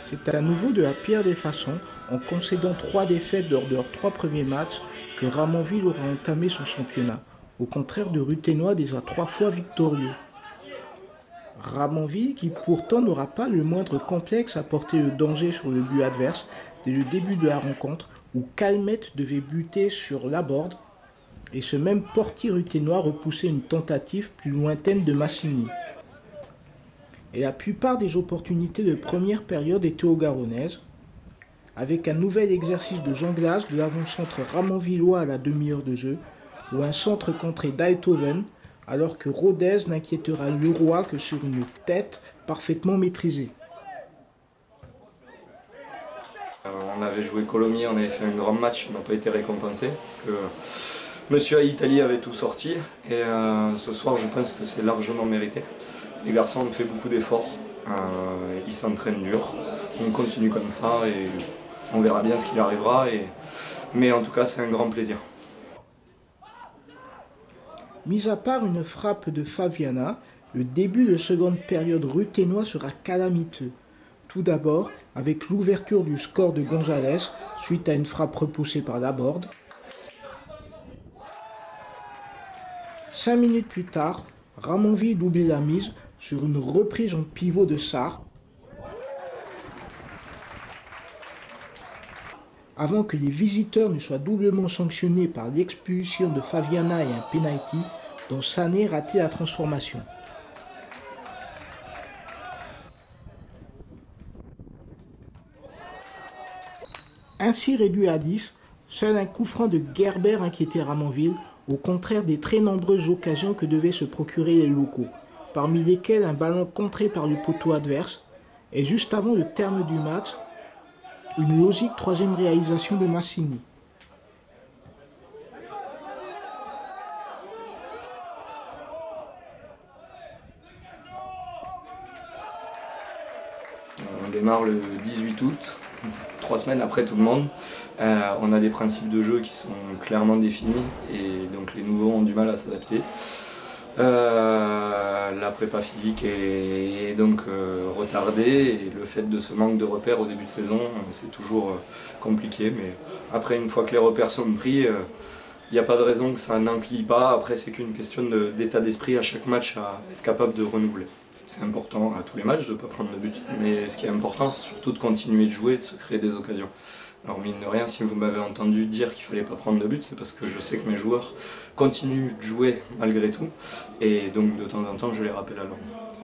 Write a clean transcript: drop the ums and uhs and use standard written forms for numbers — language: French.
C'est à nouveau de la pire des façons, en concédant 3 défaites lors de leurs 3 premiers matchs, que Ramonville aura entamé son championnat, au contraire de Ruthénois déjà 3 fois victorieux. Ramonville qui pourtant n'aura pas le moindre complexe à porter le danger sur le but adverse dès le début de la rencontre où Calmette devait buter sur Laborde et ce même portier ruthénois repoussait une tentative plus lointaine de Massini. Et la plupart des opportunités de première période étaient aux Garonnaises, avec un nouvel exercice de jonglage de l'avant-centre ramonvillois à la demi-heure de jeu, ou un centre contré d'Einthoven, alors que Rodez n'inquiétera Leroy que sur une tête parfaitement maîtrisée. On avait joué Colomiers, on avait fait un grand match, on n'a pas été récompensé, parce que Monsieur Italie avait tout sorti, et ce soir je pense que c'est largement mérité. Les garçons ont fait beaucoup d'efforts, ils s'entraînent dur, on continue comme ça et on verra bien ce qu'il arrivera, mais en tout cas c'est un grand plaisir. Mis à part une frappe de Faviana, le début de seconde période ruthénois sera calamiteux. Tout d'abord avec l'ouverture du score de Gonzalez suite à une frappe repoussée par Laborde. 5 minutes plus tard, Ramonville doublait la mise sur une reprise en pivot de Sarr, avant que les visiteurs ne soient doublement sanctionnés par l'expulsion de Faviana et un penalty dont Sané ratait la transformation. Ainsi réduit à 10, seul un coup franc de Gerber inquiétait Ramonville, au contraire des très nombreuses occasions que devaient se procurer les locaux, parmi lesquelles un ballon contré par le poteau adverse, et juste avant le terme du match, une logique troisième réalisation de Massini. On démarre le 18 août, 3 semaines après tout le monde. On a des principes de jeu qui sont clairement définis et donc les nouveaux ont du mal à s'adapter. La prépa physique est donc retardée et le fait de ce manque de repères au début de saison, c'est toujours compliqué. Mais après, une fois que les repères sont pris, il n'y a pas de raison que ça n'enquille pas. Après, c'est qu'une question d'état d'esprit à chaque match à être capable de renouveler. C'est important à tous les matchs de ne pas prendre de but, mais ce qui est important, c'est surtout de continuer de jouer et de se créer des occasions. Alors mine de rien, si vous m'avez entendu dire qu'il ne fallait pas prendre de but, c'est parce que je sais que mes joueurs continuent de jouer malgré tout, et donc de temps en temps je les rappelle à l'ordre.